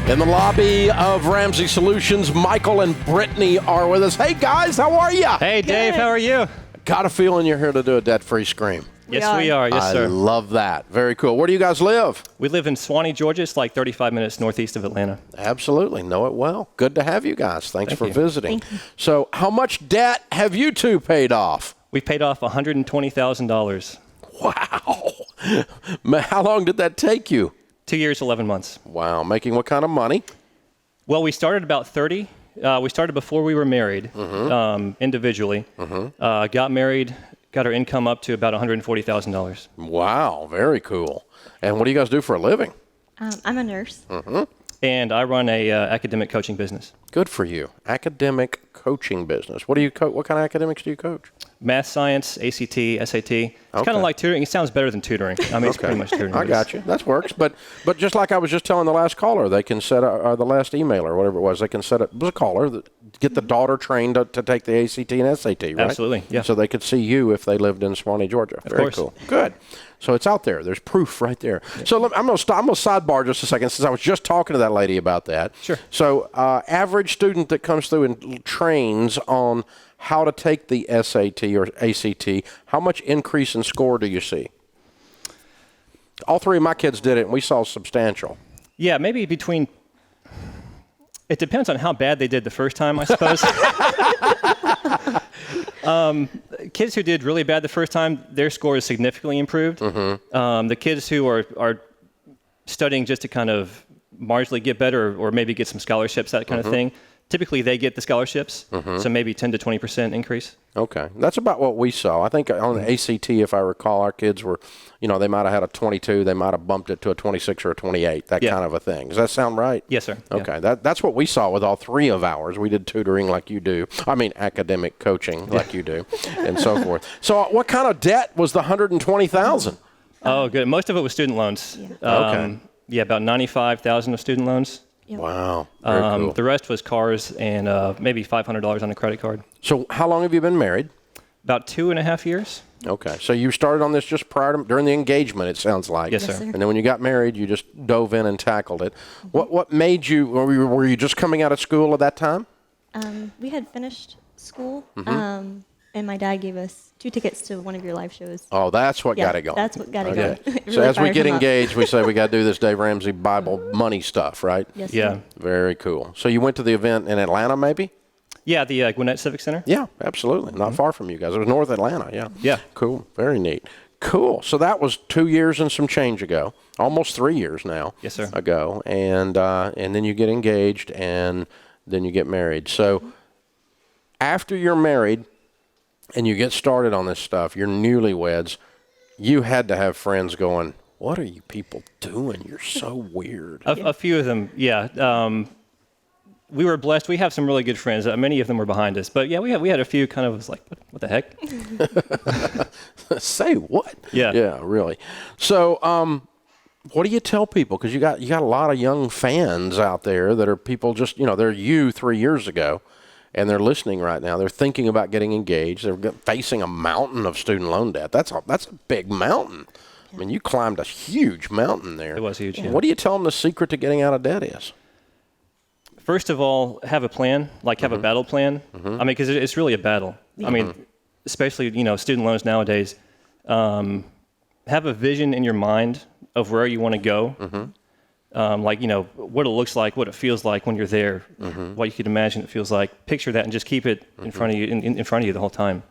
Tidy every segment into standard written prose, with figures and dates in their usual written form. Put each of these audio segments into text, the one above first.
In the lobby of Ramsey Solutions, Michael and Brittany are with us. Hey, guys, how are you? Hey, Dave, how are you? Got a feeling you're here to do a debt-free scream. Yes, we are. Yes, sir. I love that. Very cool. Where do you guys live? We live in Suwanee, Georgia. It's like 35 minutes northeast of Atlanta. Absolutely. Know it well. Good to have you guys. Thanks for visiting. Thank you. So how much debt have you two paid off? We paid off $120,000. Wow. How long did that take you? 2 years, 11 months. Wow. Making what kind of money? Well, we started about 30. We started before we were married, individually. Got married, got our income up to about $140,000. Wow. Very cool. And what do you guys do for a living? I'm a nurse. And I run a academic coaching business. Good for you. Academic coaching business. What do you what kind of academics do you coach? Math, science, ACT, SAT. It's kind of like tutoring. It sounds better than tutoring. I mean, it's pretty much tutoring. I got you. That works. But just like I was just telling the last caller, they can set up, or the last emailer, or whatever it was, they can set up, it was a caller, get the daughter trained to take the ACT and SAT, right? Absolutely, yeah. So they could see you if they lived in Suwanee, Georgia. Very cool. Good. So it's out there. There's proof right there. Yeah. So I'm going to sidebar just a second, since I was just talking to that lady about that. Sure. So average student that comes through and trains on how to take the SAT or ACT, how much increase in score do you see? All three of my kids did it, and we saw substantial. Yeah, maybe between... It depends on how bad they did the first time, I suppose. Kids who did really bad the first time, their score is significantly improved. The kids who are studying just to kind of marginally get better or maybe get some scholarships, that kind of thing, typically they get the scholarships, so maybe 10 to 20% increase. Okay. That's about what we saw. I think on the ACT, if I recall, our kids were, they might have had a 22. They might have bumped it to a 26 or a 28, that kind of a thing. Does that sound right? Yes, sir. Okay. Yeah. That's what we saw with all three of ours. We did tutoring like you do. I mean, academic coaching like you do, and so forth. So what kind of debt was the $120,000? Oh, good. Most of it was student loans. Okay. Yeah, about $95,000 of student loans. Yep. Wow. Very cool. The rest was cars and maybe $500 on a credit card. So how long have you been married? About 2.5 years. Okay. So you started on this just during the engagement, it sounds like. Yes, sir. Yes, sir. And then when you got married, you just dove in and tackled it. What made you, were you just coming out of school at that time? We had finished school, and my dad gave us 2 tickets to one of your live shows. Oh, that's what got it going. That's what got it going. It So really as we fired get him up. engaged, we say we got to do this Dave Ramsey Bible money stuff, right? Yes, Yeah. sir. Very cool. So you went to the event in Atlanta, maybe? Yeah, the Gwinnett Civic Center. Yeah, absolutely. Not far from you guys. It was North Atlanta, yeah. Yeah. Cool. Very neat. Cool. So that was 2 years and some change ago. Almost 3 years now. Yes, sir. Ago. And then you get engaged, and then you get married. So after you're married and you get started on this stuff, you're newlyweds, you had to have friends going, what are you people doing? You're so weird. A few of them, yeah. We were blessed. We have some really good friends. Many of them were behind us. But yeah, we had a few kind of was like, what the heck? Say what? Yeah. Yeah, really. So what do you tell people? Because you got a lot of young fans out there that are people just, they're you 3 years ago, and they're listening right now. They're thinking about getting engaged. They're facing a mountain of student loan debt. That's a big mountain. I mean, you climbed a huge mountain there. It was huge, yeah. What do you tell them the secret to getting out of debt is? First of all, have a plan, have a battle plan. I mean, because it's really a battle. I mean, especially, student loans nowadays. Have a vision in your mind of where you want to go. What it looks like, what it feels like when you're there, what you could imagine it feels like. Picture that and just keep it in front of you, in front of you the whole time.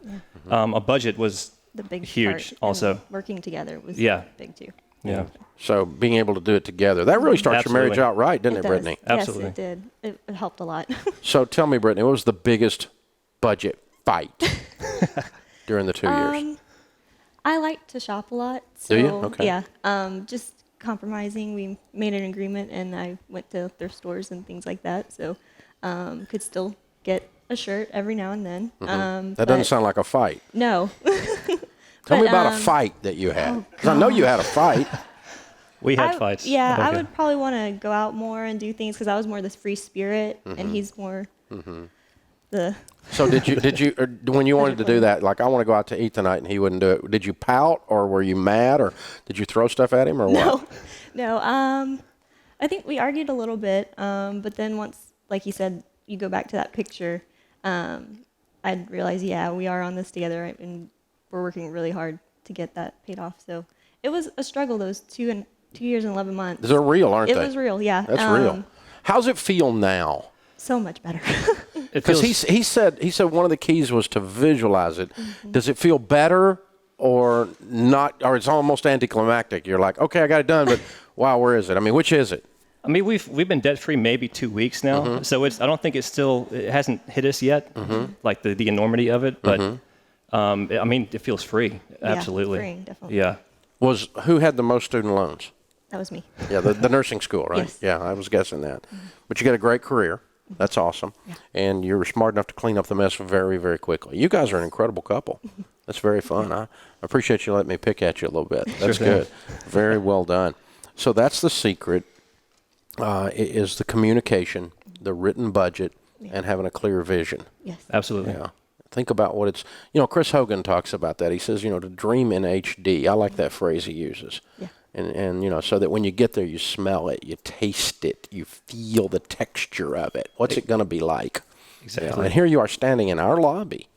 A budget was The big huge part, also. and working together was big too. Yeah. So being able to do it together, that really starts your marriage out right, didn't it, does. Brittany? Absolutely. Yes, it did. It helped a lot. So tell me, Brittany, what was the biggest budget fight during the 2 years? I like to shop a lot. So, Do you? Okay. Yeah. Just compromising. We made an agreement, and I went to thrift stores and things like that. So could still get a shirt every now and then. That doesn't sound like a fight. No. Tell me about a fight that you had. 'Cause I know you had a fight. We had fights. Yeah, I Okay. would probably want to go out more and do things because I was more this free spirit, and he's more the. So did you when you wanted to do that, like I want to go out to eat tonight and he wouldn't do it, did you pout or were you mad or did you throw stuff at him or what? No. I think we argued a little bit, but then once, like you said, you go back to that picture, I'd realize, yeah, we are on this together, and we're working really hard to get that paid off. So it was a struggle, those 2 years and 11 months. They're real, aren't they? It was real, yeah. That's real. How's it feel now? So much better. Because he said one of the keys was to visualize it. Mm-hmm. Does it feel better or not? Or it's almost anticlimactic? You're like, okay, I got it done, but wow, where is it? I mean, which is it? I mean, we've been debt free maybe 2 weeks now, Mm-hmm. so I don't think it hasn't hit us yet, like the enormity of it. But I mean, it feels free, absolutely. Yeah, freeing, definitely. Yeah. Who had the most student loans? That was me. Yeah, the nursing school, right? Yes. Yeah, I was guessing that. Mm-hmm. But you got a great career. That's awesome. Yeah. And you were smart enough to clean up the mess very, very quickly. You guys are an incredible couple. That's very fun. I appreciate you letting me pick at you a little bit. That's good. Very well done. So that's the secret, is the communication, the written budget, and having a clear vision. Yes. Absolutely. Yeah. Think about what it's, Chris Hogan talks about that. He says, to dream in HD. I like that phrase he uses. Yeah. And so that when you get there, you smell it, you taste it, you feel the texture of it. What's it going to be like? Exactly. And here you are standing in our lobby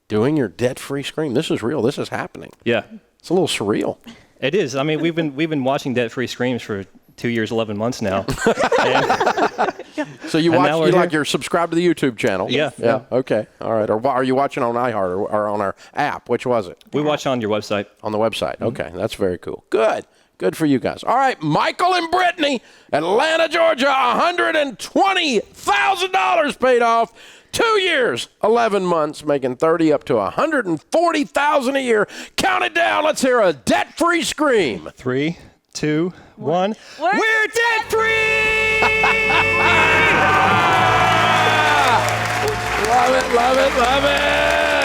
doing your debt-free Scream. This is real. This is happening. Yeah. It's a little surreal. It is. I mean, we've been watching debt free Screams for 2 years, 11 months now. So you're subscribed to the YouTube channel. Yeah. Yeah. Okay. All right. Or are you watching on iHeart or on our app? Which was it? We watch on your website. On the website. Okay. That's very cool. Good. Good for you guys. All right, Michael and Brittany, Atlanta, Georgia, $120,000 paid off. 2 years, 11 months, making $30,000 up to $140,000 a year. Count it down. Let's hear a debt-free Scream. 3, 2, 1. We're debt-free! Love it, love it, love it.